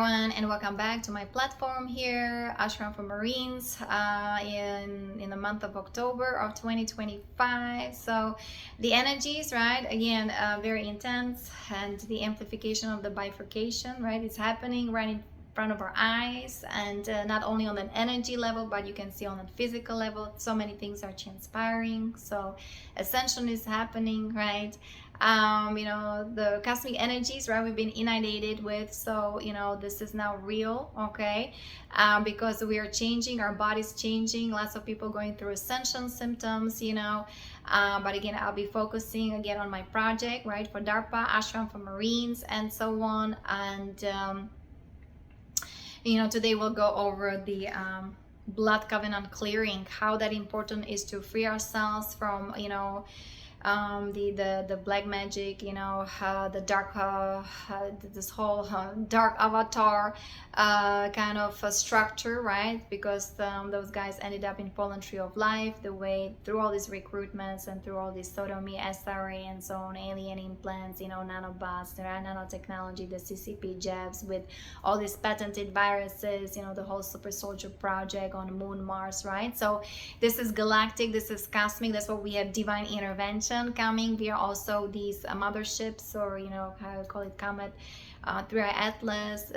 everyone, and welcome back to my platform here, Ashram for Marines, in the month of October of 2025. So the energies, right, again, very intense, and the amplification of the bifurcation, right, it's happening right in front of our eyes, and not only on an energy level, but you can see on a physical level. So many things are transpiring. So Ascension is happening, right? The cosmic energies, right, we've been inundated with. So this is now real, okay? Because we are changing, our body's changing. Lots of people going through ascension symptoms, but again, I'll be focusing again on my project, right, for DARPA, Ashram for Marines, and so on. And today we'll go over the blood covenant clearing, how that important is to free ourselves from the black magic, the dark, this whole dark avatar kind of structure, right? Because those guys ended up in fallen tree of life, the way through all these recruitments and through all these sodomy, SRA, and so on, alien implants, nanobots, nanotechnology, the CCP jabs with all these patented viruses, the whole super soldier project on the moon, Mars, right? So this is galactic, this is cosmic. That's what we have, divine intervention coming via also these motherships, or how you call it, comet, 3i Atlas,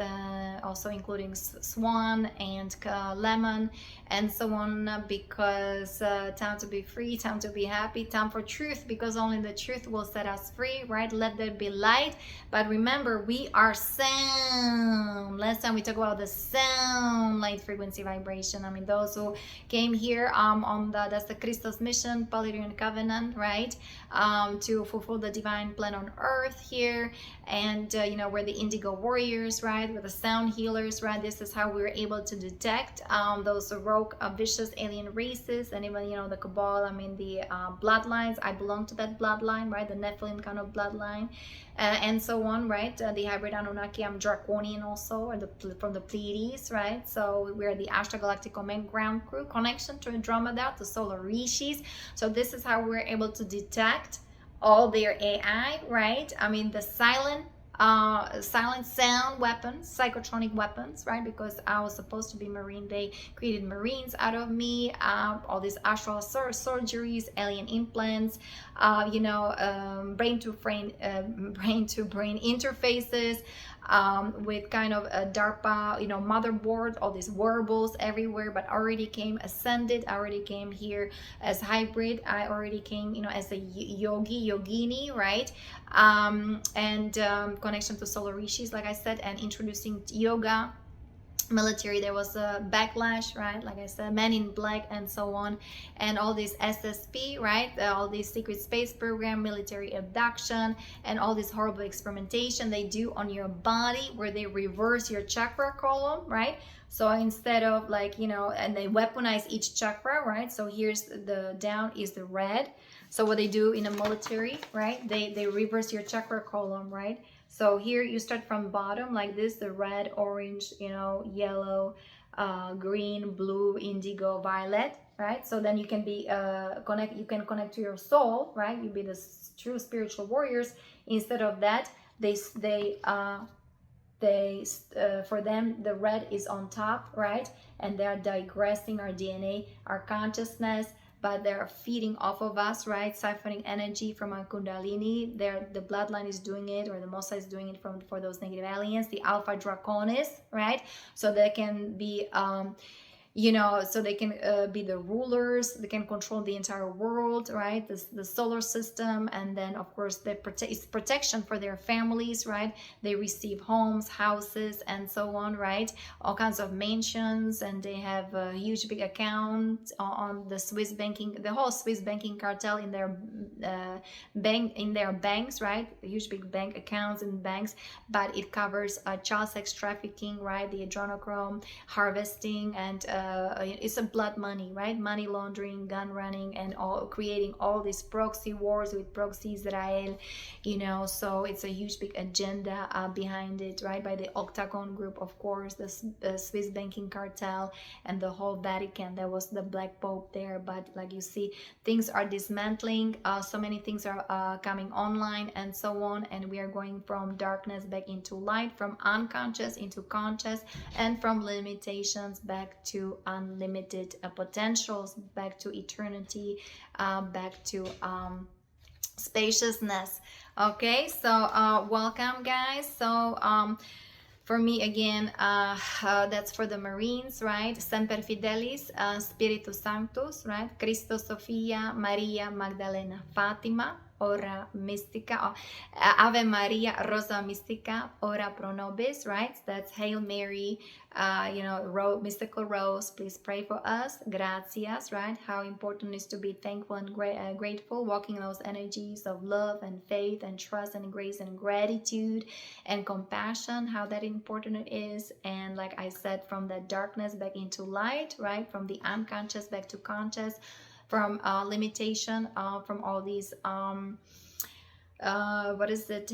also including Swan and Lemon and so on, because time to be free, time to be happy, time for truth, because only the truth will set us free, right? Let there be light. But remember, we are sound. Last time we talked about the sound, light frequency vibration. I mean, those who came here that's the Christos mission, Palestinian covenant, right, to fulfill the divine plan on earth here. And we're the indigo warriors, right, we're the sound healers, right? This is how we were able to detect those rogue vicious alien races, and even the cabal, I mean the bloodlines. I belong to that bloodline, right, the Nephilim kind of bloodline, and so on, right? The hybrid Anunnaki, I'm Draconian also, or from the Pleiades, right? So we're the Ashtar Galactic Command Ground Crew, connection to Andromeda, to solar rishis. So this is how we're able to detect all their AI, right? I mean the silent sound weapons, psychotronic weapons, right? Because I was supposed to be Marine, they created Marines out of me. All these astral surgeries, alien implants, brain to brain interfaces, with kind of a DARPA, motherboard, all these wearables everywhere. But already came ascended, I already came here as hybrid, I already came, as a yogini, right? Connection to solar rishis, like I said, and introducing yoga. Military, there was a backlash, right, like I said, men in black and so on, and all this SSP, right, all these secret space program, military abduction, and all this horrible experimentation they do on your body, where they reverse your chakra column, right? So instead of and they weaponize each chakra, right? So here's the down is the red. So what they do in the military, right, they reverse your chakra column, right? So here you start from bottom like this, the red, orange, yellow, green, blue, indigo, violet, right? So then you can be you can connect to your soul, right? You be the true spiritual warriors. Instead of that, for them the red is on top, right? And they're digressing our DNA, our consciousness, but they're feeding off of us, right? Siphoning energy from our kundalini. The bloodline is doing it, or the Mosa is doing it for those negative aliens, the Alpha Draconis, right? So they can be so they can be the rulers, they can control the entire world, right? The solar system. And then of course it's protection for their families, right? They receive homes, houses, and so on, right? All kinds of mansions, and they have a huge big account on the Swiss banking, the whole Swiss banking cartel in their banks, right? Huge big bank accounts in banks. But it covers child sex trafficking, right? The adrenochrome harvesting, and it's a blood money, right? Money laundering, gun running, and all, creating all these proxy wars with proxy Israel, you know. So it's a huge big agenda behind it, right? By the Octagon group, of course, the Swiss banking cartel, and the whole Vatican. There was the Black Pope there, but like you see, things are dismantling. So many things are coming online and so on, and we are going from darkness back into light, from unconscious into conscious, and from limitations back to unlimited potentials, back to eternity, back to spaciousness. Okay, so welcome guys. So for me again, that's for the Marines, right? Semper Fidelis, Spiritus Sanctus, right? Christos, Sophia, Maria, Magdalena, Fatima, ora mystica, Ave Maria, Rosa mystica, ora pro nobis, right? That's Hail Mary, you know, mystical rose, please pray for us. Gratias, right? How important it is to be thankful and grateful, walking in those energies of love and faith and trust and grace and gratitude and compassion, how that important it is. And like I said, from that darkness back into light, right? From the unconscious back to conscious, from limitation, from all these what is it,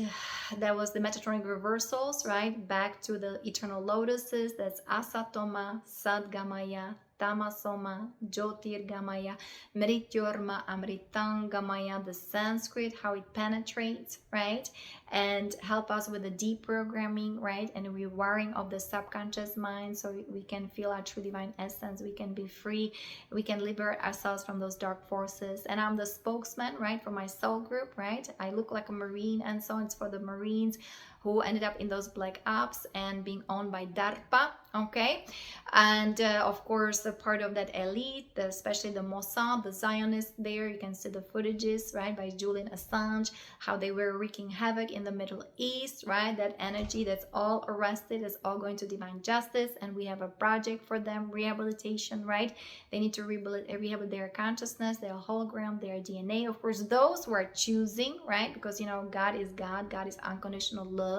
that was the Metatronic reversals, right, back to the eternal lotuses. That's ASATOMA, GAMAYA, TAMASO, JYOTIR, GAMAYA, MRITYOR, AMRITAM, GAMAYA, the Sanskrit, how it penetrates, right, and help us with the deprogramming, right, and rewiring of the subconscious mind, so we can feel our true divine essence, we can be free, we can liberate ourselves from those dark forces. And I'm the spokesman, right, for my soul group, right? I look like a Marine, and so it's for the Marines who ended up in those black ops and being owned by DARPA, okay? And of course, a part of that elite, especially the Mossad, the Zionists there, you can see the footages, right, by Julian Assange, how they were wreaking havoc in the Middle East, right? That energy that's all arrested is all going to divine justice, and we have a project for them, rehabilitation, right? They need to rehabilitate their consciousness, their hologram, their DNA. Of course, those who are choosing, right? Because, you know, God is God, God is unconditional love.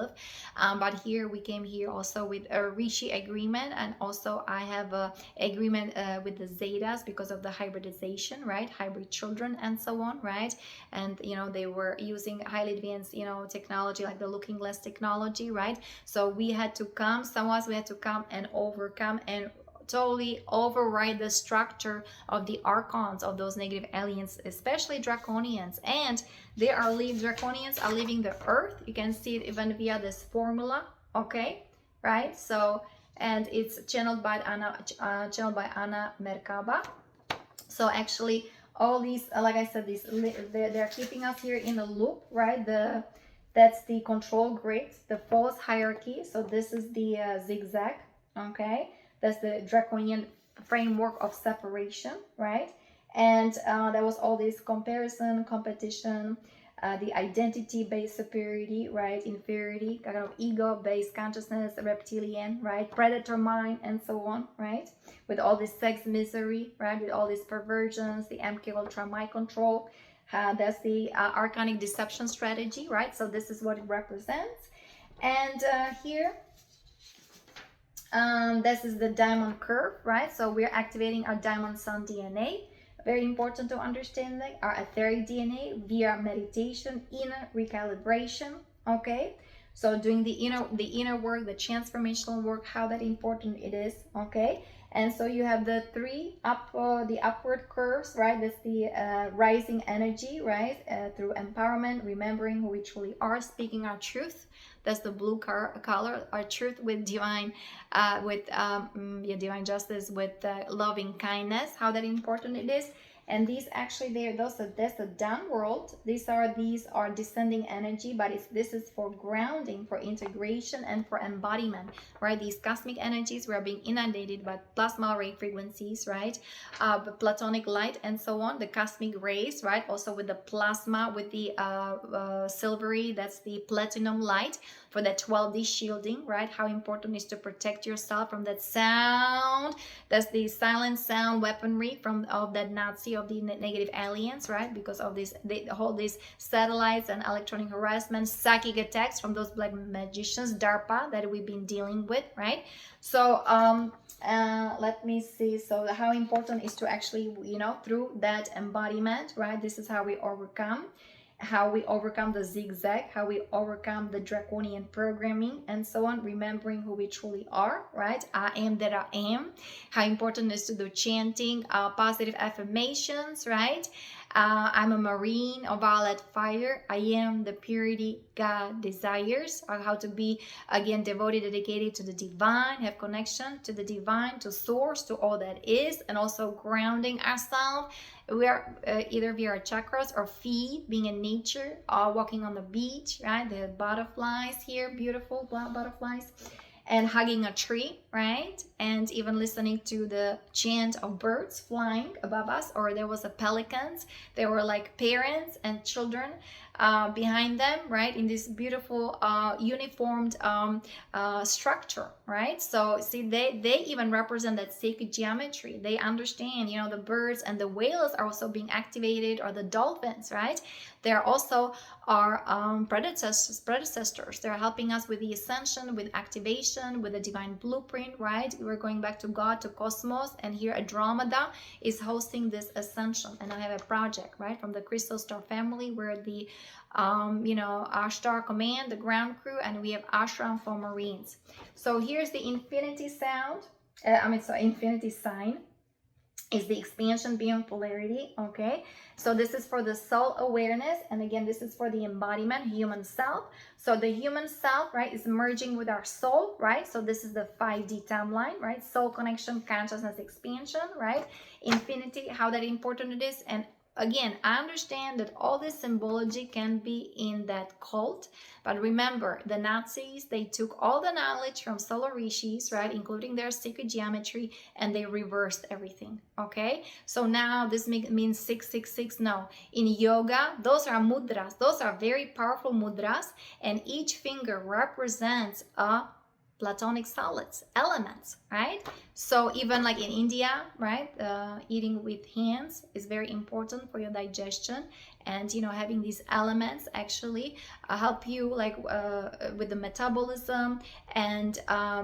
But here we came here also with a Rishi agreement, and also I have a agreement with the Zetas because of the hybridization, right? Hybrid children and so on, right? And you know, they were using highly advanced, you know, technology like the looking glass technology, right? So we had to come, some of us, we had to come and overcome and totally override the structure of the archons of those negative aliens, especially draconians. And draconians are leaving the earth. You can see it even via this formula, okay, right? So, and it's channeled by Anna Merkaba. So actually all these, like I said, they're keeping us here in a loop, right? That's the control grid, the false hierarchy. So this is the zigzag, okay? That's the draconian framework of separation, right? And there was all this comparison, competition, the identity-based superiority, right? Inferiority, kind of ego-based consciousness, reptilian, right? Predator mind, and so on, right? With all this sex misery, right? With all these perversions, the MK Ultra mind control. That's the archonic deception strategy, right? So this is what it represents. And here, this is the diamond curve, right? So we're activating our diamond sun DNA. Very important to understand that our etheric DNA via meditation, inner recalibration, okay? So doing the inner work, the transformational work, how that important it is, okay? And so you have the the upward curves, right? That's the rising energy, right? Through empowerment, remembering who we truly are, speaking our truth. That's the blue color, our truth with divine, divine justice, with loving kindness. How that important it is. And these actually, that's the down world. These are descending energy, but this is for grounding, for integration, and for embodiment, right? These cosmic energies, we are being inundated by plasma ray frequencies, right? The platonic light and so on, the cosmic rays, right? Also with the plasma, with the silvery, that's the platinum light for that 12D shielding, right? How important it is to protect yourself from that sound. That's the silent sound weaponry of that Nazi of the negative aliens, right? Because of this, they hold these satellites and electronic harassment, psychic attacks from those black magicians, DARPA, that we've been dealing with, right? So let me see. So how important is to actually, you know, through that embodiment, right? This is how we overcome the zigzag, how we overcome the draconian programming and so on, remembering who we truly are, right? I am that I am. How important is to do chanting, positive affirmations, right? I'm a marine, a violet fire. I am the purity God desires. Or how to be, again, devoted, dedicated to the divine, have connection to the divine, to source, to all that is, and also grounding ourselves. We are either via our chakras or feet, being in nature, walking on the beach, right? The butterflies here, beautiful butterflies. And hugging a tree, right? And even listening to the chant of birds flying above us, or there was a pelicans. They were like parents and children behind them, right? In this beautiful uniformed structure, right? So see, they even represent that sacred geometry. They understand, you know, the birds and the whales are also being activated, or the dolphins, right? They're also our predecessors. They're helping us with the ascension, with activation, with the divine blueprint, right? We're going back to God, to cosmos, and here Andromeda is hosting this ascension. And I have a project, right, from the Christos star family, where the you know, Ashtar command the ground crew, and we have Ashram for Marines. So here's the infinity sound. Infinity sign is the expansion beyond polarity, okay? So this is for the soul awareness, and again, this is for the embodiment, human self. So the human self, right, is merging with our soul, right? So this is the 5D timeline, right? Soul connection, consciousness expansion, right? Infinity, how that important it is. And again, I understand that all this symbology can be in that cult, but remember, the Nazis, they took all the knowledge from solar rishis, right, including their sacred geometry, and they reversed everything, okay? So now this means 666. No, in yoga, those are mudras. Those are very powerful mudras, and each finger represents a platonic solids, elements, right? So even like in India, right, eating with hands is very important for your digestion, and you know, having these elements actually help you like with the metabolism, and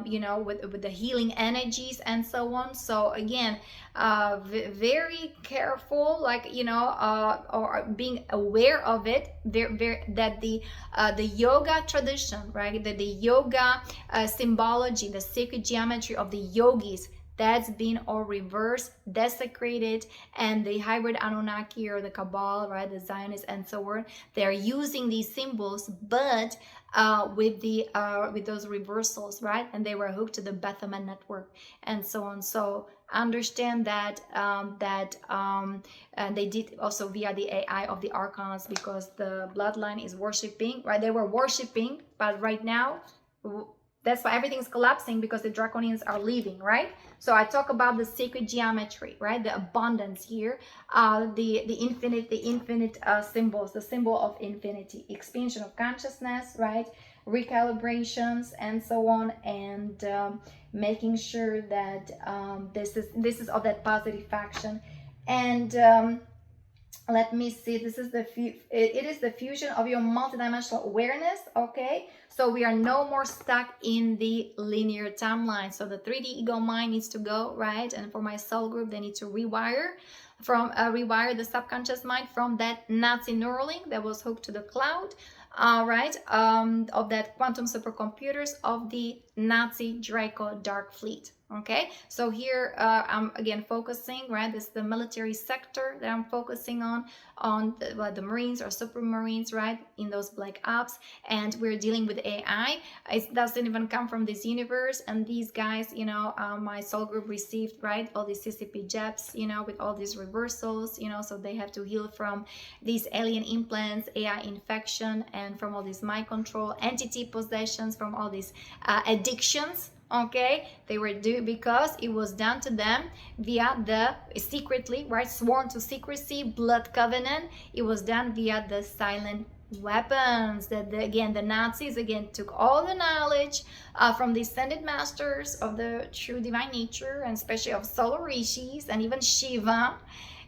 you know, with the healing energies and so on. So again, very careful, like, you know, or being aware of it, that the yoga tradition, right, that the yoga symbology, the sacred geometry of the yogis, that's been all reversed, desecrated, and the hybrid Anunnaki or the Cabal, right, the Zionists and so on, they're using these symbols, but with those reversals, right, and they were hooked to the Baphomet network and so on. So understand that and they did also via the AI of the archons, because the bloodline is worshiping, right? They were worshiping, but right now, that's why everything's collapsing, because the draconians are leaving, right? So I talk about the sacred geometry, right? The abundance here, the infinite symbols, the symbol of infinity, expansion of consciousness, right? Recalibrations and so on, and making sure that this is of that positive faction. And let me see, this is it is the fusion of your multidimensional awareness, okay? So we are no more stuck in the linear timeline. So the 3D ego mind needs to go, right? And for my soul group, they need to rewire the subconscious mind from that Nazi Neuralink that was hooked to the cloud, right? Of that quantum supercomputers of the Nazi Draco Dark Fleet. Okay, so here I'm again focusing, right? This is the military sector that I'm focusing on the Marines or Supermarines, right? In those black ops, and we're dealing with AI. It doesn't even come from this universe, and these guys, you know, my soul group received, right, all these CCP jabs, you know, with all these reversals, you know, so they have to heal from these alien implants, AI infection, and from all these mind control, entity possessions, from all these addictions. Okay, they were due because it was done to them via the secretly, right, sworn to secrecy, blood covenant. It was done via the silent weapons that the Nazis again took all the knowledge from the ascended masters of the true divine nature, and especially of solar rishis and even Shiva,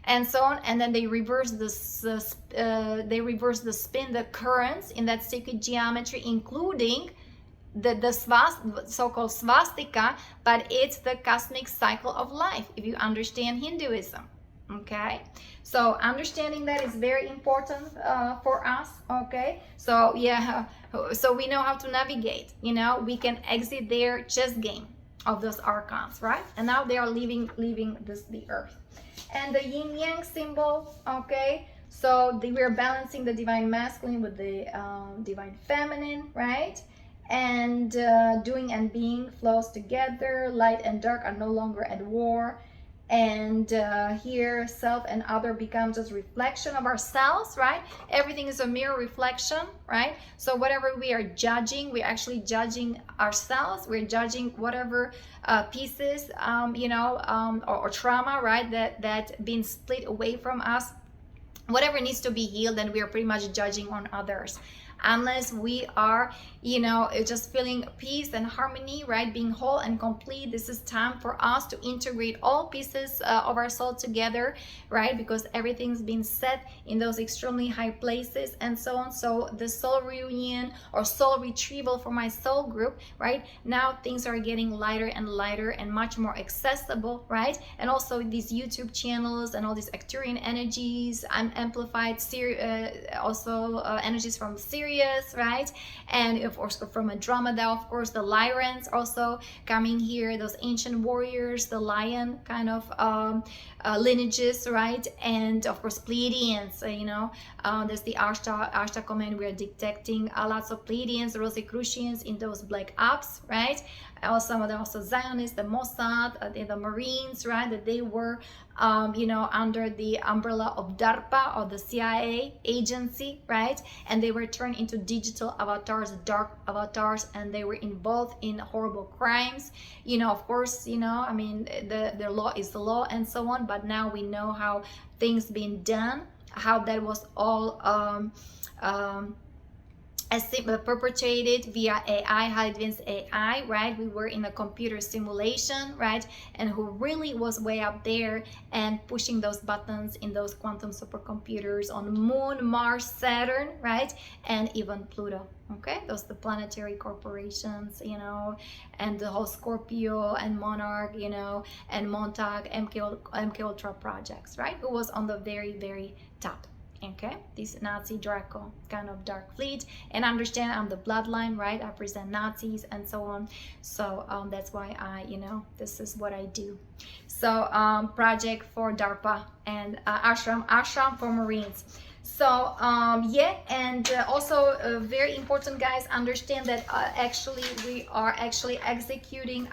and so on, and then they reverse the spin, the currents in that sacred geometry, including the so-called swastika, but it's the cosmic cycle of life, if you understand Hinduism. Okay, so understanding that is very important for us. Okay, so yeah, so we know how to navigate, you know, we can exit their chess game of those archons, right? And now they are leaving the earth. And the yin yang symbol, okay, so we're balancing the divine masculine with the divine feminine, right? And doing and being flows together. Light and dark are no longer at war. And here self and other become just reflection of ourselves, right? Everything is a mirror reflection, right? So whatever we are judging, we're actually judging ourselves. We're judging whatever pieces, you know, or trauma, right, that been split away from us, whatever needs to be healed, and we are pretty much judging on others. Unless we are, you know, just feeling peace and harmony, right, being whole and complete, this is time for us to integrate all pieces of our soul together, right, because everything's been set in those extremely high places and so on. So the soul reunion or soul retrieval for my soul group, right, now things are getting lighter and lighter and much more accessible, right? And also these YouTube channels and all these Arcturian energies, amplified also energies from Sirius, right? And of course from Andromeda, of course the Lyrans also coming here, those ancient warriors, the lion kind of lineages, right? And of course Pleiadians, you know, there's the Ashtar command. We are detecting lots of Pleiadians, Rosicrucians in those black ops, right? Some of them also Zionists, the Mossad, the Marines, right? That they were, you know, under the umbrella of DARPA, or the CIA agency, right? And they were turned into digital avatars, dark avatars, and they were involved in horrible crimes. You know, of course, you know, I mean, the law is the law and so on, but now we know how things been done, how that was all perpetrated via AI, high advanced AI, right? We were in a computer simulation, right? And who really was way up there and pushing those buttons in those quantum supercomputers on Moon, Mars, Saturn, right? And even Pluto. Okay, those the planetary corporations, you know, and the whole Scorpio and Monarch, you know, and Montag, MK Ultra projects, right? Who was on the very, very top. Okay, this Nazi Draco kind of dark fleet, and understand I'm the bloodline, right? I present Nazis and so on. So that's why I, you know, this is what I do. So project for DARPA and Ashram for Marines. So yeah, and also very important, guys, understand that actually we are actually executing,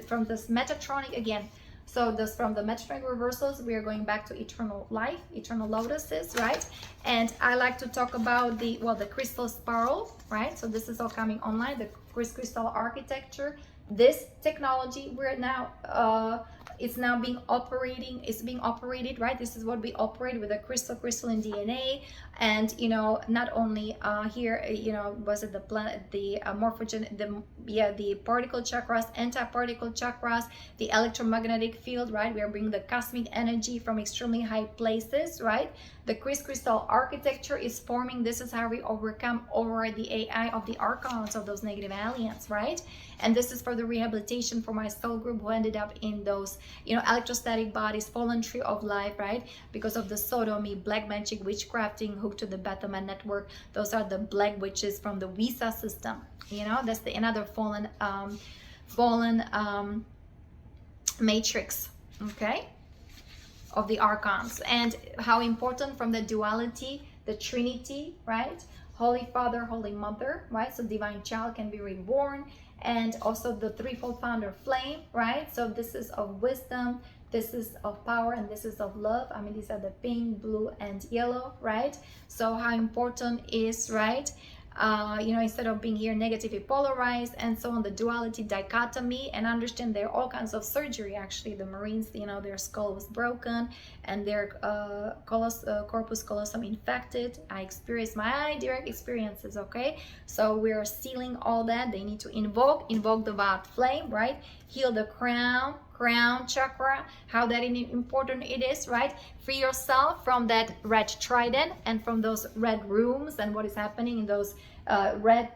from this Metatronic again. So this, from the Metatronic reversals, we are going back to eternal life, eternal lotuses, right? And I like to talk about the, well, the crystal spiral, right? So this is all coming online, the crystal architecture. This technology, we're now, it's now being operated, right? This is what we operate with a crystalline DNA. And, you know, not only here, you know, was it the planet, the morphogen, the particle chakras, anti-particle chakras, the electromagnetic field, right? We are bringing the cosmic energy from extremely high places, right? The crystal architecture is forming. This is how we overcome over the AI of the archons of those negative aliens, right? And this is for the rehabilitation for my soul group who ended up in those, you know, electrostatic bodies, fallen tree of life, right? Because of the sodomy, black magic, witchcrafting, hooked to the Fatima network. Those are the black witches from the visa system. You know, that's the another fallen matrix, okay, of the archons. And how important from the duality, the Trinity, right? Holy Father, Holy Mother, right? So divine child can be reborn. And also the threefold founder flame, right? So this is of wisdom, this is of power, and this is of love. I mean, these are the pink, blue, and yellow, right? So how important is, right? You know, instead of being here negatively polarized and so on, the duality, dichotomy, and understand there are all kinds of surgery. Actually, the Marines, you know, their skull was broken and their corpus callosum infected. I experienced my direct experiences, okay? So we're sealing all that. They need to invoke the violet flame, right? Heal the crown, crown chakra, how that important it is, right? Free yourself from that red trident and from those red rooms and what is happening in those red,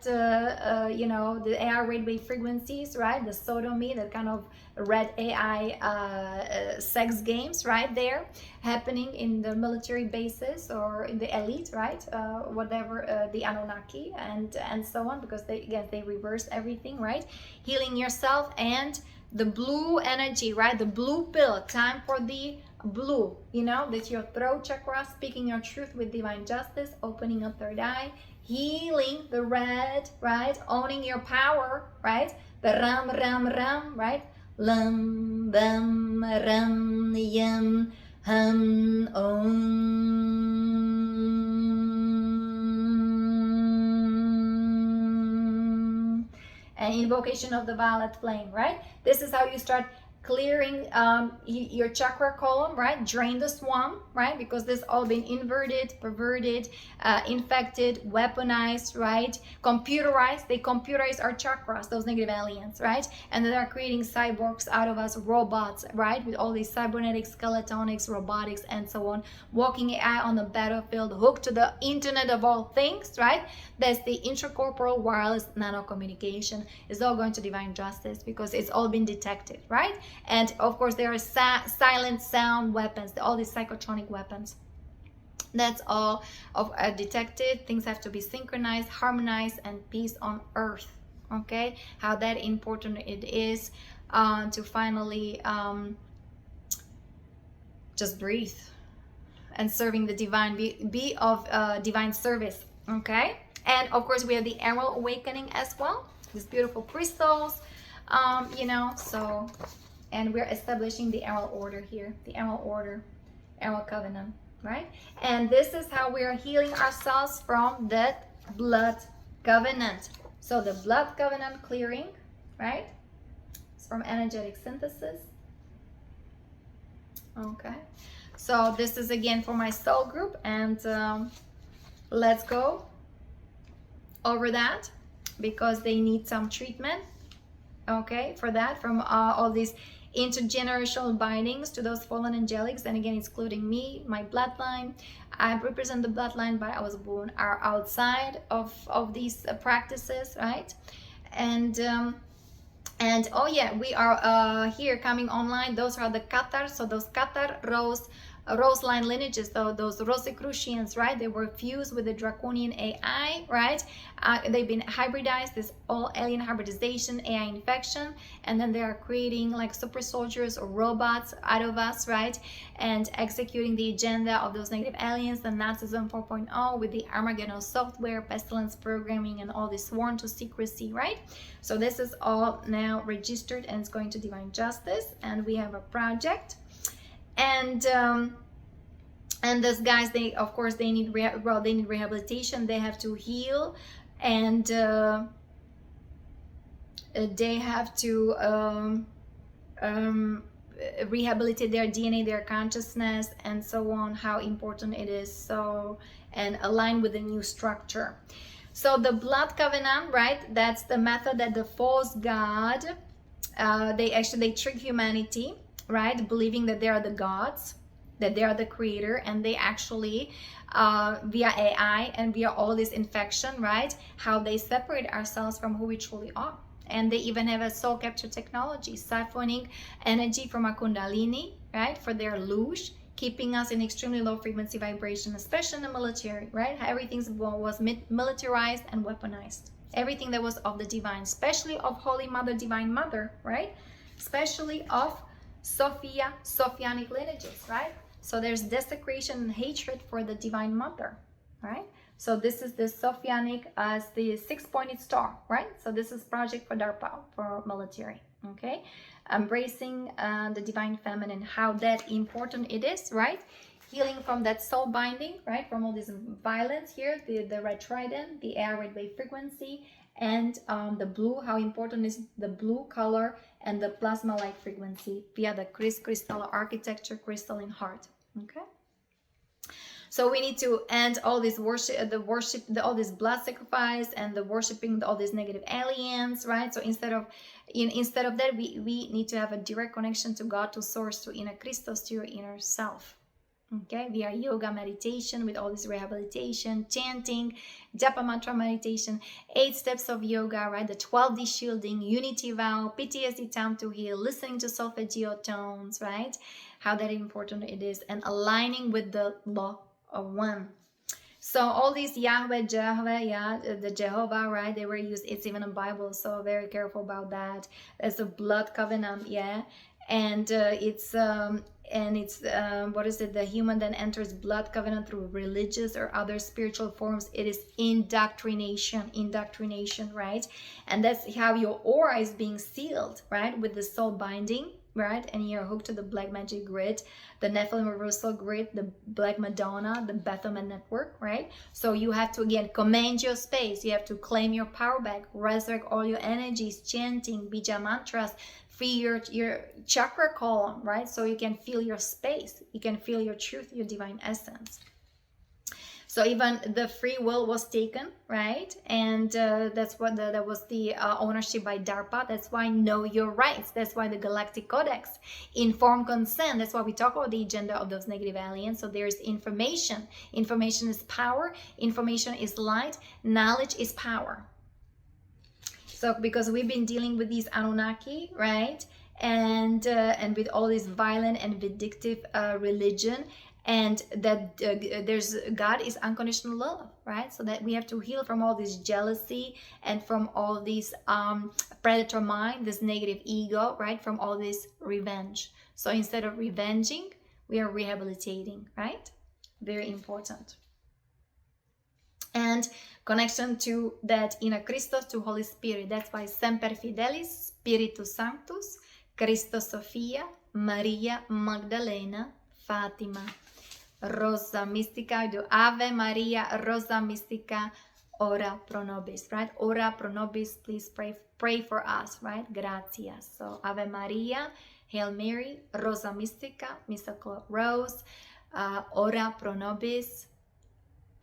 you know, the AI red wave frequencies, right? The sodomy, that kind of red AI sex games, right? There happening in the military bases or in the elite, right? Whatever, the Anunnaki and so on, because they reverse everything, right? Healing yourself and the blue energy, right? The blue pill, time for the blue, you know, that's your throat chakra, speaking your truth with divine justice, opening a third eye, healing the red, right? Owning your power, right? The ram, ram, ram, right? Lam, bam, ram, yam, hum, om. And invocation of the violet flame, right? This is how you start clearing your chakra column, right? Drain the swamp, right? Because this all been inverted, perverted, infected, weaponized, right? Computerized. They computerize our chakras, those negative aliens, right? And then they're creating cyborgs out of us, robots, right? With all these cybernetics, skeletonics, robotics, and so on. Walking AI on the battlefield, hooked to the internet of all things, right? That's the intracorporeal wireless nano communication. It's all going to divine justice because it's all been detected, right? And of course, there are silent sound weapons, all these psychotronic weapons. That's all of detected. Things have to be synchronized, harmonized, and peace on earth. Okay, how that important it is to finally just breathe and serving the divine, be of divine service. Okay, and of course we have the Emerald Awakening as well. These beautiful crystals, you know. So, and we're establishing the Emerald Order here, the Emerald Order, Emerald Covenant, right? And this is how we are healing ourselves from that blood covenant. So the blood covenant clearing, right? It's from energetic synthesis. Okay. So this is again for my soul group, and let's go over that because they need some treatment. Okay, for that, from all these intergenerational bindings to those fallen angelics, and again excluding me, my bloodline. I represent the bloodline, but I was born outside of these practices, right? And oh yeah, we are here coming online. Those are the Qatar, so those Qatar Rose line lineages, though, those Rosicrucians, right? They were fused with the draconian AI, right? They've been hybridized, this all alien hybridization, AI infection, and then they are creating like super soldiers or robots out of us, right? And executing the agenda of those negative aliens, the Nazism 4.0 with the Armageddon software, pestilence programming, and all this sworn to secrecy, right? So this is all now registered and it's going to divine justice, and we have a project. And those guys, they of course they need they need rehabilitation. They have to heal, and they have to rehabilitate their DNA, their consciousness, and so on. How important it is. So, and align with the new structure. So the blood covenant, right? That's the method that the false god they trick humanity, right, believing that they are the gods, that they are the creator, and they actually via AI and via all this infection, right, how they separate ourselves from who we truly are. And they even have a soul capture technology, siphoning energy from our kundalini, right, for their luge, keeping us in extremely low frequency vibration, especially in the military, right? Everything was militarized and weaponized. Everything that was of the divine, especially of Holy Mother, Divine Mother, right? Especially of Sophia, Sophianic lineages, right? So there's desecration and hatred for the Divine Mother, right? So this is the Sophianic as the 6-pointed star, right? So this is project for DARPA, for military, okay? Embracing the Divine Feminine, how that important it is, right? Healing from that soul binding, right? From all this violence here, the red trident, the air red wave frequency, and the blue, how important is the blue color and the plasma light frequency via the crystal architecture, crystalline heart. Okay, So we need to end all this worship, all this blood sacrifice and the worshiping all these negative aliens, right? So instead of that, we need to have a direct connection to God, to source, to inner Christos, to your inner self. Okay, via yoga, meditation, with all this rehabilitation, chanting, japa mantra meditation, 8 steps of yoga, right? The 12D shielding, unity vow, PTSD time to heal, listening to solfeggio tones, right? How that important it is, and aligning with the law of one. So all these Yahweh, yeah, the Jehovah, right? They were used. It's even in Bible, so very careful about that. There's a blood covenant, yeah, and it's what is it? The human then enters blood covenant through religious or other spiritual forms. It is indoctrination, right? And that's how your aura is being sealed, right? With the soul binding, right? And you're hooked to the black magic grid, the Nephilim reversal grid, the Black Madonna, the Baphomet network, right? So you have to, again, command your space. You have to claim your power back, resurrect all your energies, chanting, bija mantras, free your chakra column, right? So you can feel your space. You can feel your truth, your divine essence. So even the free will was taken, right? And that's what that was the ownership by DARPA. That's why know your rights. That's why the Galactic Codex, informed consent. That's why we talk about the agenda of those negative aliens. So there's information. Information is power. Information is light. Knowledge is power. So because we've been dealing with these Anunnaki, right? And with all this violent and vindictive religion. And that there's God is unconditional love, right? So that we have to heal from all this jealousy and from all this predator mind, this negative ego, right? From all this revenge. So instead of revenging, we are rehabilitating, right? Very important. And connection to that inner Christos, to Holy Spirit. That's why Semper Fidelis, Spiritus Sanctus, Christos Sophia, Maria Magdalena, Fatima. Rosa Mystica, do Ave Maria, Rosa Mystica, ora pro nobis, right? Ora pro nobis, please pray for us, right? Gratias. So Ave Maria, Hail Mary, Rosa Mystica, Mystical Rose, ora pro nobis,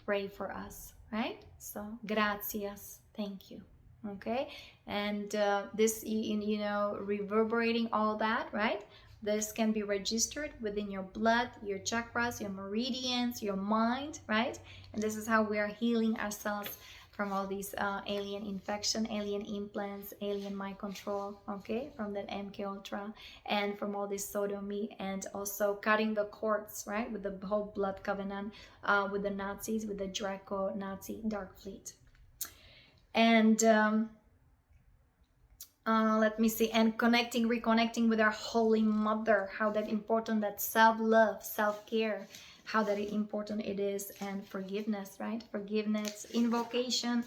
pray for us, right? So gratias, thank you. Okay, and this, you know, reverberating all that, right? This can be registered within your blood, your chakras, your meridians, your mind, right? And this is how we are healing ourselves from all these alien infection, alien implants, alien mind control, okay? From that MK Ultra, and from all this sodomy, and also cutting the cords, right? With the whole blood covenant, with the Nazis, with the Draco Nazi Dark Fleet. And let me see, and reconnecting with our Holy Mother, how that important, that self-love, self-care, how that important it is, and forgiveness, right? Forgiveness, invocation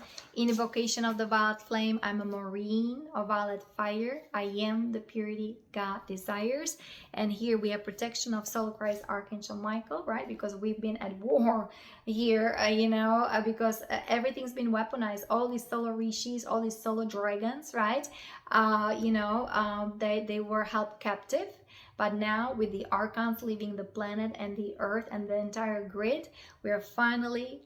of the violet flame. I'm a marine of violet fire. I am the purity God desires. And here we have protection of Soul Christ, Archangel Michael, right? Because we've been at war here, you know, because everything's been weaponized. All these solar rishis, all these solar dragons, right? You know, they were held captive. But now with the archons leaving the planet and the earth and the entire grid, we are finally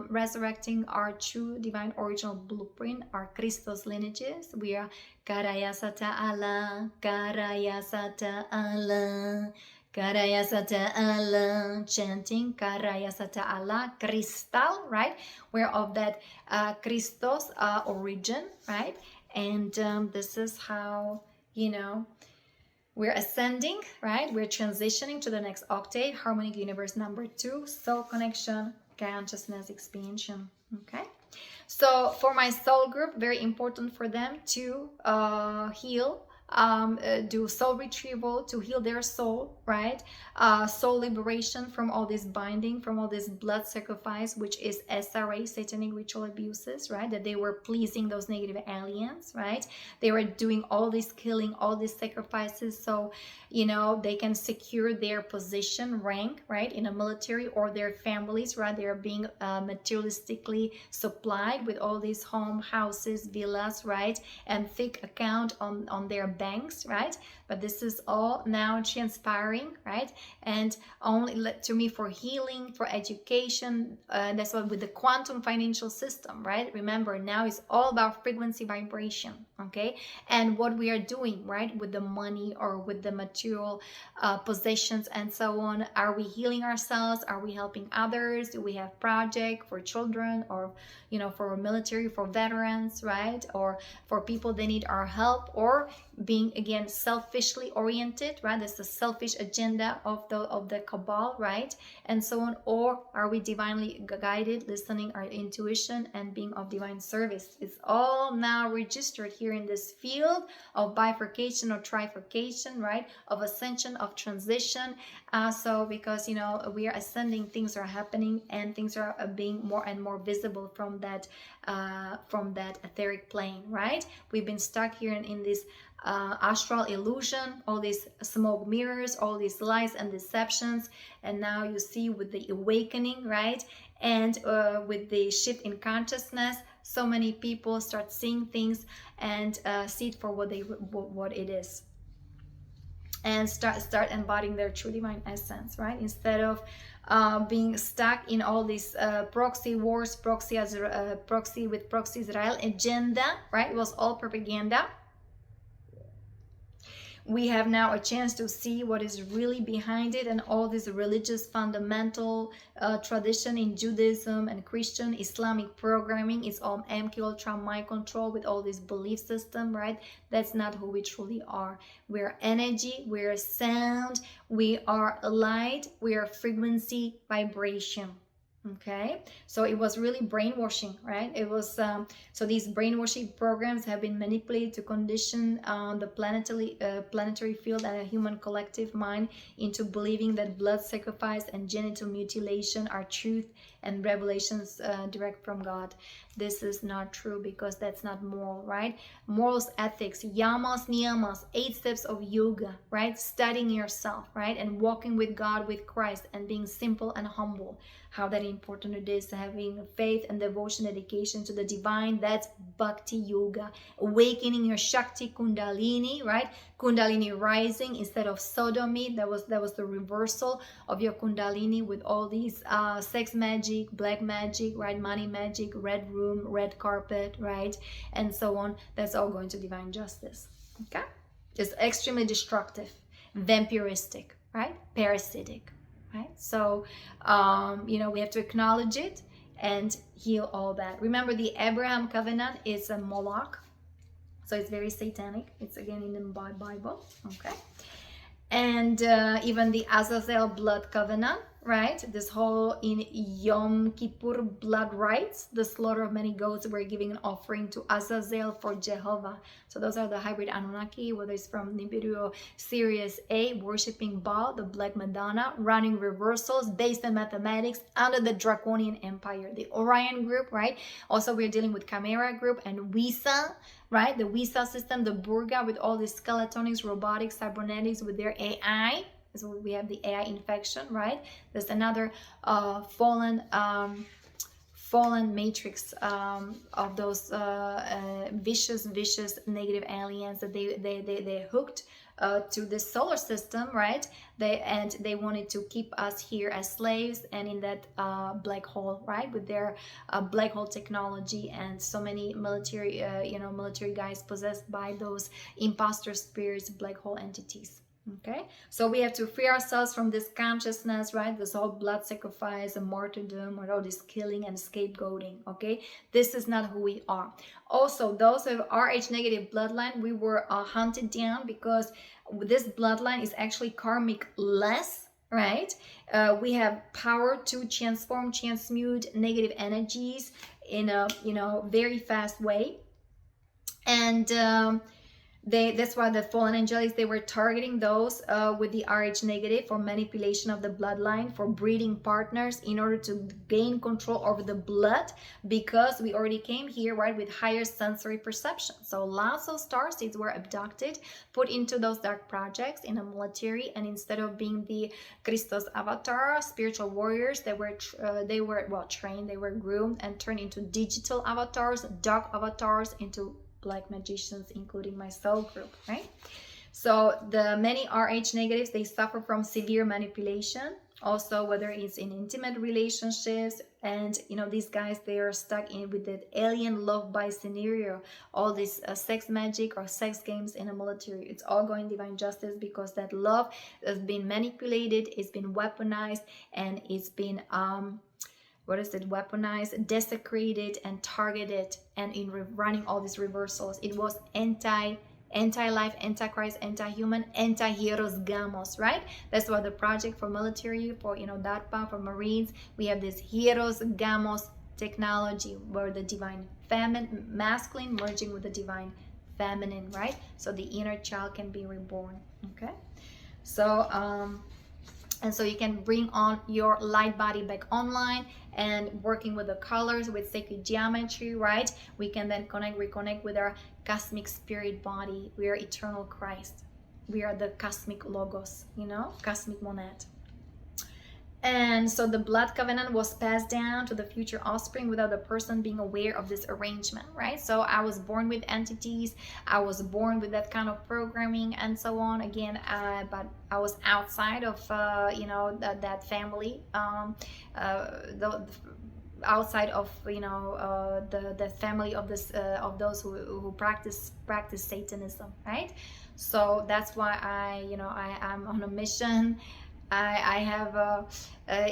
resurrecting our true divine original blueprint, our Christos lineages. We are Karayasata Allah, Karayasata Allah, Karayasata Allah, chanting Karayasata Allah, Crystal, right? We're of that Christos origin, right? And this is how, you know, we're ascending, right? We're transitioning to the next octave, harmonic universe number 2, soul connection, consciousness expansion, okay? So for my soul group, very important for them to heal, do soul retrieval, to heal their soul, right? Soul liberation from all this binding, from all this blood sacrifice, which is SRA, satanic ritual abuses, right? That they were pleasing those negative aliens, right? They were doing all this killing, all these sacrifices, so, you know, they can secure their position, rank, right? In a military, or their families, right? They are being materialistically supplied with all these home, houses, villas, right? And thick account on their bank banks, right? But this is all now transpiring, right? And only to me for healing, for education. That's what with the quantum financial system, right? Remember, now it's all about frequency vibration, okay? And what we are doing, right, with the money or with the material possessions and so on. Are we healing ourselves? Are we helping others? Do we have project for children, or for military, for veterans, right? Or for people that need our help, or being again selfishly oriented, right? That's the selfish agenda of the cabal, right? And so on. Or are we divinely guided, listening our intuition and being of divine service? It's all now registered here in this field of bifurcation or trifurcation, right? Of ascension, of transition. So because we are ascending, things are happening, and things are being more and more visible from that etheric plane, right? We've been stuck here in this astral illusion, all these smoke mirrors, all these lies and deceptions. And now you see with the awakening, right? And with the shift in consciousness, so many people start seeing things and see it for what it is, and start embodying their true divine essence, right? Instead of being stuck in all these proxy wars, proxy with proxy Israel agenda, right? It was all propaganda. We have now a chance to see what is really behind it, and all this religious fundamental tradition in Judaism and Christian Islamic programming is all MK Ultra mind control with all this belief system, right? That's not who we truly are. We're energy, we're sound, we are light, we are frequency, vibration. Okay, so it was really brainwashing, right? It was so these brainwashing programs have been manipulated to condition the planetary field and a human collective mind into believing that blood sacrifice and genital mutilation are truth and revelations direct from God. This is not true, because that's not moral, right? Morals, ethics, yamas, niyamas, 8 steps of yoga, right? Studying yourself, right? And walking with God, with Christ, and being simple and humble. How that important it is, having faith and devotion, dedication to the divine. That's bhakti yoga. Awakening your Shakti Kundalini, right? Kundalini rising instead of sodomy. That was the reversal of your Kundalini with all these sex magic, black magic, right? Money magic, red room, red carpet, right? And so on. That's all going to divine justice. Okay? It's extremely destructive, vampiristic, right? Parasitic. Right? So, we have to acknowledge it and heal all that. Remember, the Abraham covenant is a Moloch. So it's very satanic. It's again in the Bible. Okay. And even the Azazel blood covenant, right? This whole in Yom Kippur blood rites, the slaughter of many goats, we're giving an offering to Azazel for Jehovah. So those are the hybrid Anunnaki, whether it's from Nibiru Sirius A, worshipping Baal, the Black Madonna, running reversals based on mathematics under the Draconian Empire. The Orion group, right? Also, we're dealing with Chimera group and WISA, right? The WISA system, the Burga with all the skeletonics, robotics, cybernetics with their AI. So we have the AI infection, right? There's another fallen matrix of those vicious negative aliens that they hooked to this solar system, right? They wanted to keep us here as slaves and in that black hole, right? With their black hole technology, and so many military guys possessed by those imposter spirits, black hole entities. Okay, so we have to free ourselves from this consciousness, right? This whole blood sacrifice and martyrdom, or all this killing and scapegoating. Okay, this is not who we are. Also, those of RH negative bloodline, we were hunted down because this bloodline is actually karmic less, right? We have power to transmute negative energies in a very fast way, and that's why the fallen angelics, they were targeting those with the RH negative for manipulation of the bloodline, for breeding partners in order to gain control over the blood, because we already came here, right, with higher sensory perception. So lots of starseeds were abducted, put into those dark projects in a military, and instead of being the Christos avatar, spiritual warriors, they were trained, they were groomed and turned into digital avatars, dark avatars, into black magicians, including my soul group, right? So the many RH negatives, they suffer from severe manipulation. Also, whether it's in intimate relationships, and you know, these guys, they are stuck in with that alien love by scenario, all this sex magic or sex games in the military. It's all going divine justice, because that love has been manipulated, it's been weaponized, and it's been weaponized, desecrated, and targeted, and in running all these reversals. It was anti-life, anti-Christ, anti-human, anti-HIEROS, GAMOS, right? That's why the project for military, for, you know, DARPA, for Marines, we have this HIEROS, GAMOS technology, where the divine feminine, masculine merging with the divine feminine, right? So the inner child can be reborn, okay? So, and so you can bring on your light body back online, and working with the colors, with sacred geometry, right? We can then reconnect with our cosmic spirit body. We are eternal Christ. We are the cosmic logos, you know, cosmic monad. And so the blood covenant was passed down to the future offspring without the person being aware of this arrangement, right? So I was born with entities, I was born with that kind of programming and so on. Again, but I was outside of, you know, that family, outside of, you know, the family of this of those who practice Satanism, right? So that's why I'm on a mission. I have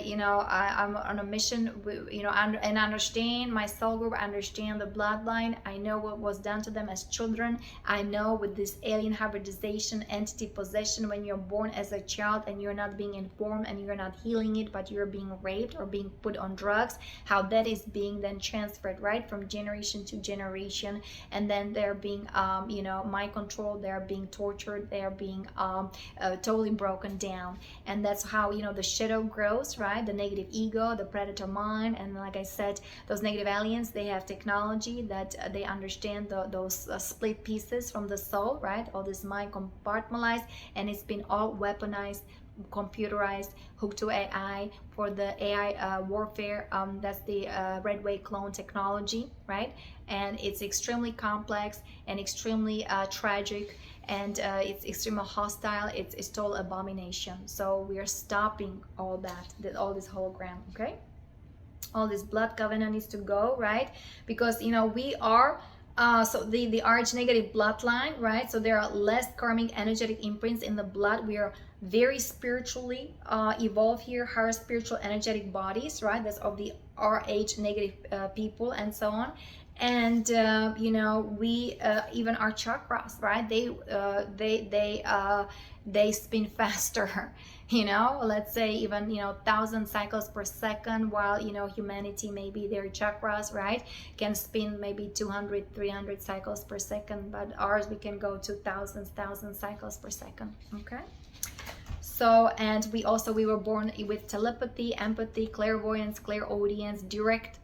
you know, I'm on a mission, you know, and understand my soul group, understand the bloodline. I know what was done to them as children. I know with this alien hybridization, entity possession, when you're born as a child and you're not being informed and you're not healing it, but you're being raped or being put on drugs, how that is being then transferred, right, from generation to generation. And then they're being you know, mind controlled, they're being tortured, they're being totally broken down. And that's how, you know, the shadow grows, right? The negative ego, the predator mind. And like I said, those negative aliens, they have technology that they understand those split pieces from the soul, right? All this mind compartmentalized, and it's been all weaponized, computerized, hooked to AI for the AI warfare. That's the red wave clone technology, right? And it's extremely complex and extremely tragic, and it's extremely hostile. It's total abomination. So we are stopping all that, all this hologram, okay? All this blood covenant needs to go, right? Because, you know, we are so the RH negative bloodline, right? So there are less karmic energetic imprints in the blood. We are very spiritually evolved here, higher spiritual energetic bodies, right? That's of the RH negative people and so on. And you know, we even our chakras, right? They spin faster. You know, let's say even, you know, 1,000 cycles per second, while, you know, humanity, maybe their chakras, right, can spin maybe 200, 300 cycles per second, but ours, we can go to thousands, 1,000 cycles per second, okay? So, and we were born with telepathy, empathy, clairvoyance, clairaudience, direct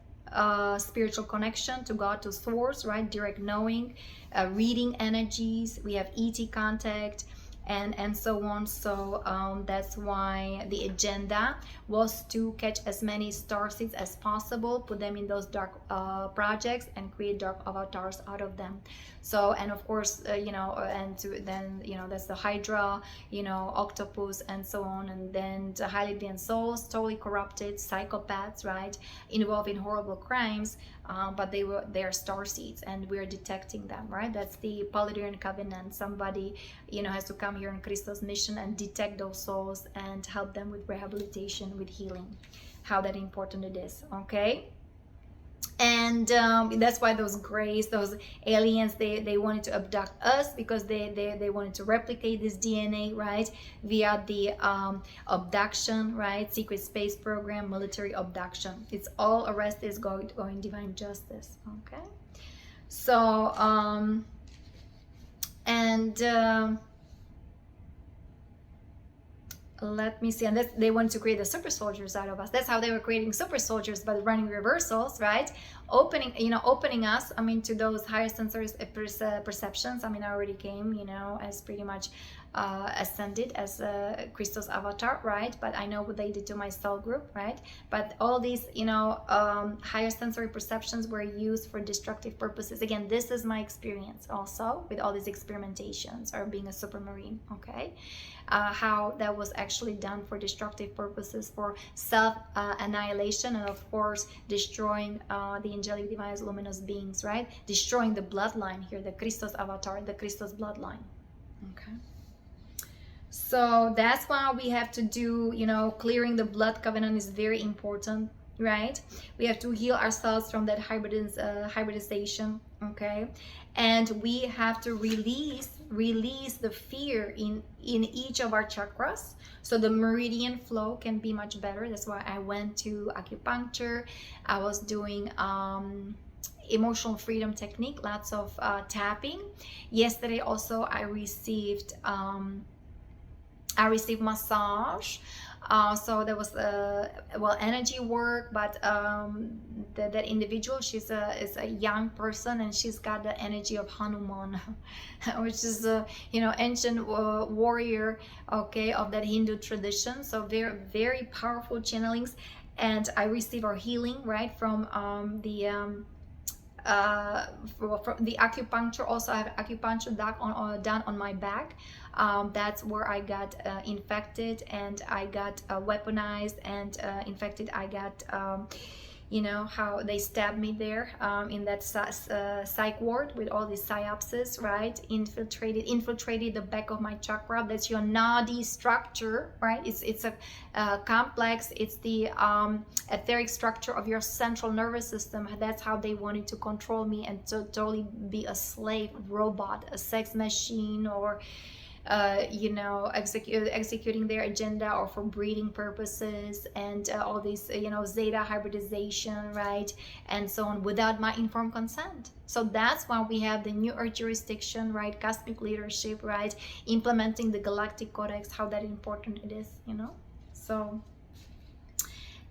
spiritual connection to God, to source, right? Direct knowing, reading energies. We have ET contact, and so on. So that's why the agenda was to catch as many star seeds as possible, put them in those dark projects, and create dark avatars out of them. So, and of course, you know, and then, you know, that's the Hydra, you know, octopus, and so on. And then the highly deviant souls, totally corrupted psychopaths, right, involved in horrible crimes, but they're star seeds, and we're detecting them, right? That's the Palladarian covenant. Somebody, you know, has to come here in Christos mission and detect those souls and help them with rehabilitation, with healing. How that important it is, okay? And that's why those grays, those aliens, they wanted to abduct us, because they wanted to replicate this DNA, right, via the abduction, right, secret space program, military abduction. It's all arrest is going divine justice, okay? So let me see. And they wanted to create the super soldiers out of us. That's how they were creating super soldiers, by running reversals, right? opening, you know, opening us, I mean, to those higher sensory perceptions. I mean, I already came, you know, as pretty much ascended as a Christos avatar, right? But I know what they did to my soul group, right? But all these, you know, higher sensory perceptions were used for destructive purposes. Again, this is my experience also with all these experimentations or being a supermarine, okay? How that was actually done for destructive purposes, for self-annihilation, and of course destroying the angelic divine luminous beings, right? Destroying the bloodline here, the Christos avatar, the Christos bloodline, okay? So that's why we have to do, you know, clearing the blood covenant is very important, right? We have to heal ourselves from that hybridization, okay? And we have to release the fear in each of our chakras, so the meridian flow can be much better. That's why I went to acupuncture. I was doing emotional freedom technique, lots of tapping. Yesterday also I received massage. So there was well, energy work, but that individual, is a young person, and she's got the energy of Hanuman, which is a, you know, ancient warrior, okay, of that Hindu tradition. So very, very powerful channelings. And I received our healing, right, from the acupuncture. Also I have acupuncture done on my back. That's where I got infected, and I got weaponized and infected. I got you know, how they stabbed me there in that psych ward with all these psyopsis, right? Infiltrated the back of my chakra. That's your nadi structure, right? It's a complex. It's the etheric structure of your central nervous system. That's how they wanted to control me and to totally be a slave robot, a sex machine, or you know, executing their agenda, or for breeding purposes, and all these, you know, zeta hybridization, right, and so on, without my informed consent. So that's why we have the new earth jurisdiction, right, cosmic leadership, right, implementing the galactic codex, how that important it is, you know. So,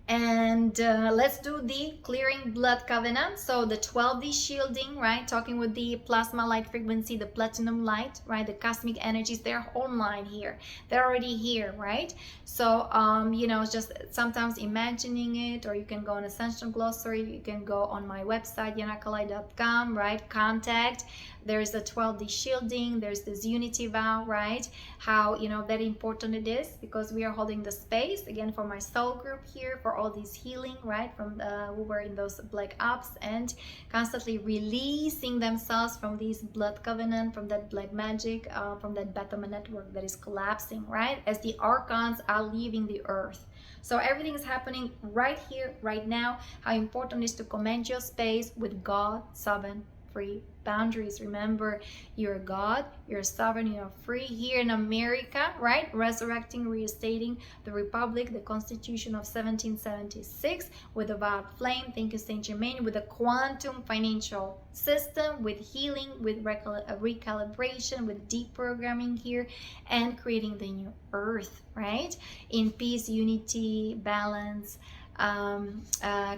and let's do the clearing blood covenant. So the 12D shielding, right, talking with the plasma light frequency, the platinum light, right, the cosmic energies, they're online here, they're already here, right? So you know, just sometimes imagining it, or you can go on Ascension glossary, you can go on my website yanakalai.com, right, contact. There's the 12D shielding, there's this unity vow, right? How, you know, that important it is, because we are holding the space again for my soul group here, for all these healing, right, from who were in those black ops, and constantly releasing themselves from these blood covenant, from that black magic, from that Fatima network that is collapsing, right, as the archons are leaving the earth. So everything is happening right here, right now. How important it is to command your space with God, sovereign, free boundaries. Remember, you're God, you're sovereign, you're free. Here in America, right, resurrecting, reinstating the Republic, the Constitution of 1776 with a vowed flame. Thank you, Saint Germain. With a quantum financial system, with healing, with recalibration, with deprogramming here, and creating the new earth, right, in peace, unity, balance,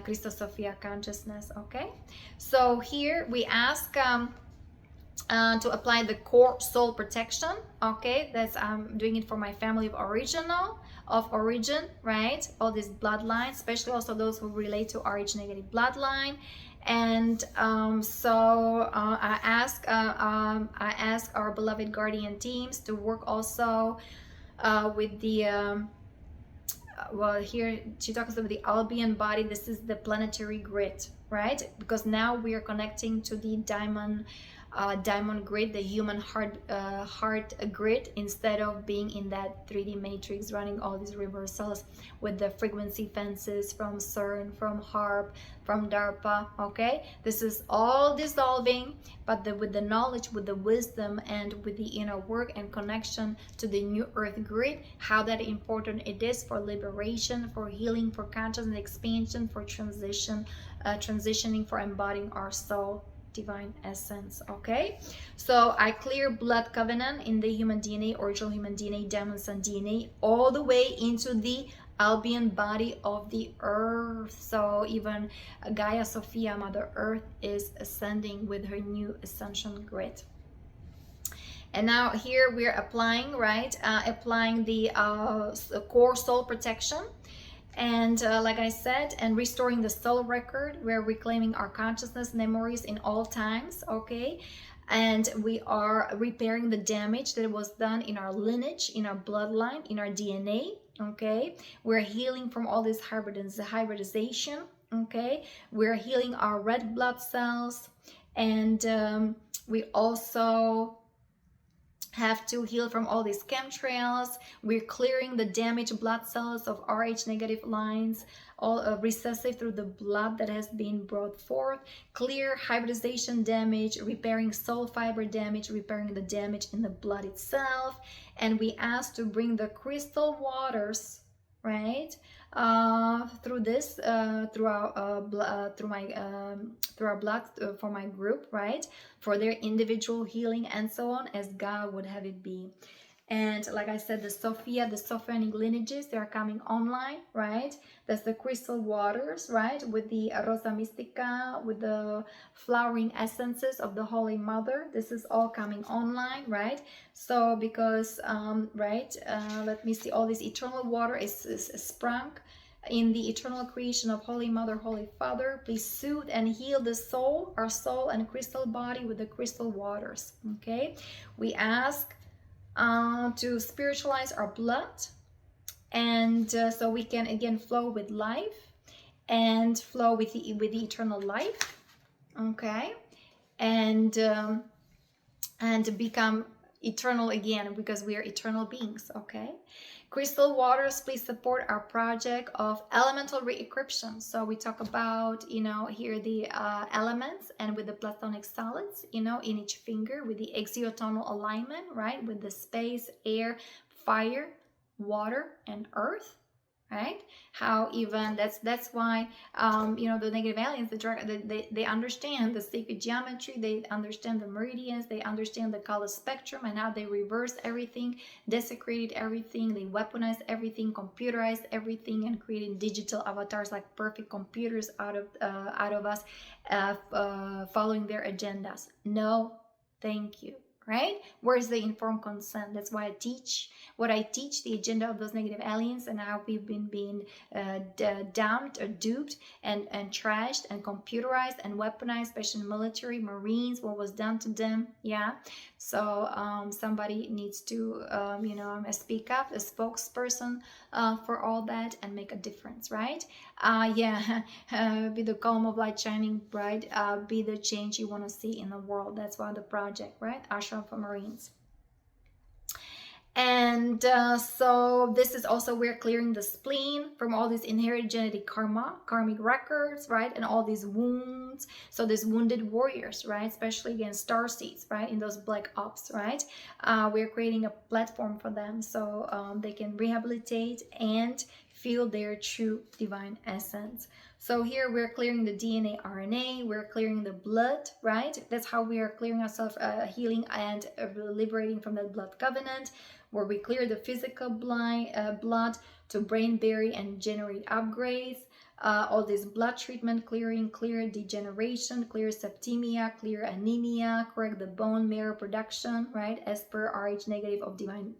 Christos, Sophia consciousness. Okay, so here we ask to apply the core soul protection. Okay, that's I'm doing it for my family of origin, right, all these bloodlines, especially also those who relate to RH negative bloodline. And so I ask our beloved guardian teams to work also with the well, here she talks about the Albion body. This is the planetary grid, right? Because now we are connecting to the diamond grid, the human heart grid, instead of being in that 3D matrix running all these reversals with the frequency fences from CERN, from HARP, from DARPA. Okay, this is all dissolving, but with the knowledge, with the wisdom, and with the inner work and connection to the new earth grid, how that important it is for liberation, for healing, for consciousness expansion, for transitioning, for embodying our soul divine essence. Okay, so I clear blood covenant in the human DNA, original human DNA, diamond sun DNA, all the way into the Albion body of the earth. So even Gaia Sophia, Mother Earth, is ascending with her new ascension grid. And now here we're applying, right? Applying the core soul protection. And like I said, and restoring the soul record. We're reclaiming our consciousness memories in all times, okay? And we are repairing the damage that was done in our lineage, in our bloodline, in our DNA, okay? We're healing from all this hybridization, okay? We're healing our red blood cells, and we also have to heal from all these chemtrails. We're clearing the damaged blood cells of Rh negative lines, all recessive through the blood that has been brought forth. Clear hybridization damage, repairing soul fiber damage, repairing the damage in the blood itself. And we ask to bring the crystal waters, right, through this, through our blood, for my group, right, for their individual healing and so on, as God would have it be. And like I said, the Sophia, the Sophonic lineages, they are coming online, right? That's the crystal waters, right? With the ROSA MYSTICA, with the flowering essences of the Holy Mother. This is all coming online, right? So because, let me see, all this eternal water is sprung in the eternal creation of Holy Mother, Holy Father. Please soothe and heal the soul, our soul and crystal body with the crystal waters, okay? We ask to spiritualize our blood, and so we can again flow with life and flow with the eternal life, okay, and become eternal again, because we are eternal beings, okay? Crystal waters, please support our project of elemental re-encryption. So we talk about, you know, here the elements, and with the platonic solids, you know, in each finger, with the exiotonal alignment, right, with the space, air, fire, water, and earth, right? How even that's why you know, the negative aliens, they understand the sacred geometry, they understand the meridians, they understand the color spectrum, and how they reversed everything, desecrated everything, they weaponized everything, computerized everything, and created digital avatars like perfect computers out of us, following their agendas. No, thank you. Right? Where's the informed consent? That's why I teach what I teach, the agenda of those negative aliens, and how we've been being damned or duped and trashed and computerized and weaponized, especially military, Marines, what was done to them. Yeah. So somebody needs to, you know, speak up, a spokesperson for all that, and make a difference, right? Be the column of light shining bright, be the change you want to see in the world. That's why the project, right? Ashram for Marines. And so this is also, we're clearing the spleen from all these inherited genetic karmic records, right? And all these wounds. So these wounded warriors, right? Especially against starseeds, right? In those black ops, right? We're creating a platform for them, so they can rehabilitate and feel their true divine essence. So here we're clearing the DNA, RNA, we're clearing the blood, right? That's how we are clearing ourselves, healing and liberating from the blood covenant, where we clear the physical blood to brain barrier and generate upgrades. All this blood treatment clearing, clear degeneration, clear septemia, clear anemia, correct the bone marrow production, right, as per Rh negative of divine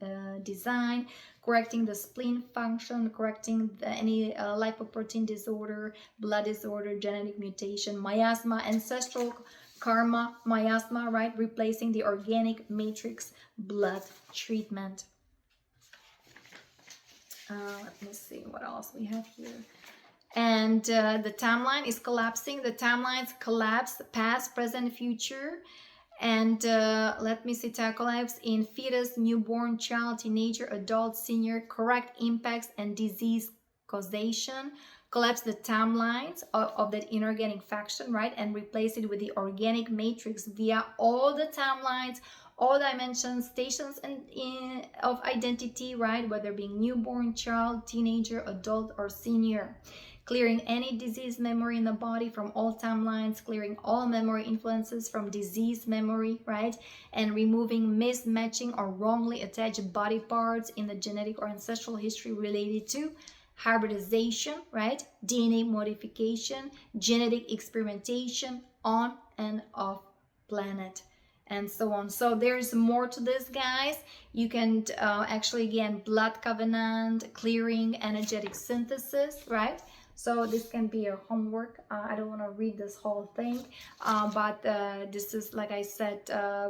design, correcting the spleen function, correcting any lipoprotein disorder, blood disorder, genetic mutation, miasma, ancestral karma, miasma, right, replacing the organic matrix blood treatment. Let me see what else we have here. And the timeline is collapsing. The timelines collapse, past, present, future. And let me see, collapse in fetus, newborn, child, teenager, adult, senior, correct impacts and disease causation. Collapse the timelines of that inorganic faction, right? And replace it with the organic matrix via all the timelines, all dimensions, stations of identity, right? Whether being newborn, child, teenager, adult, or senior. Clearing any disease memory in the body from all timelines, clearing all memory influences from disease memory, right? And removing mismatching or wrongly attached body parts in the genetic or ancestral history related to hybridization, right? DNA modification, genetic experimentation on and off planet, and so on. So there's more to this, guys. You can actually, again, blood covenant, clearing, energetic synthesis, right? So this can be a homework. I don't want to read this whole thing, but this is, like I said,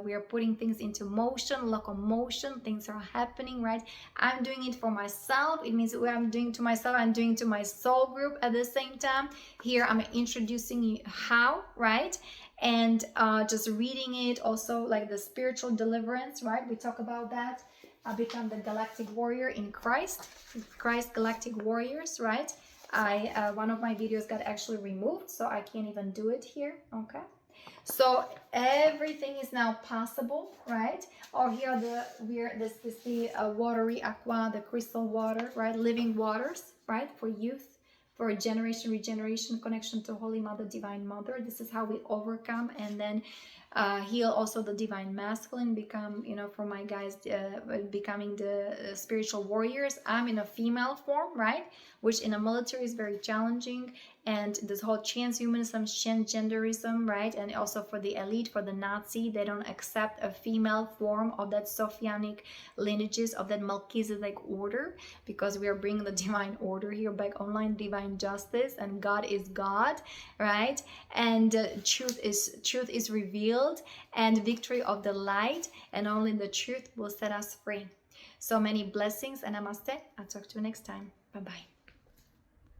we are putting things into motion, locomotion. Things are happening, right? I'm doing it for myself. It means what I'm doing to myself, I'm doing to my soul group at the same time. Here I'm introducing you how, right? And just reading it, also like the spiritual deliverance, right? We talk about that. Become the galactic warrior in Christ galactic warriors, right? One of my videos got actually removed, so I can't even do it here. Okay, so everything is now possible, right? Or here this is the watery aqua, the crystal water, right? Living waters, right? For youth, for generation, regeneration, connection to Holy Mother, Divine Mother. This is how we overcome and then heal also the divine masculine, become, you know, for my guys, becoming the spiritual warriors. I'm in a female form, right? Which in the military is very challenging. And this whole transhumanism, transgenderism, right? And also for the elite, for the Nazi, they don't accept a female form of that Sophianic lineages, of that Melchizedek order, because we are bringing the divine order here back online, divine justice, and God is God, right? And truth is revealed, and victory of the light, and only the truth will set us free. So many blessings, and namaste. I'll talk to you next time. Bye-bye.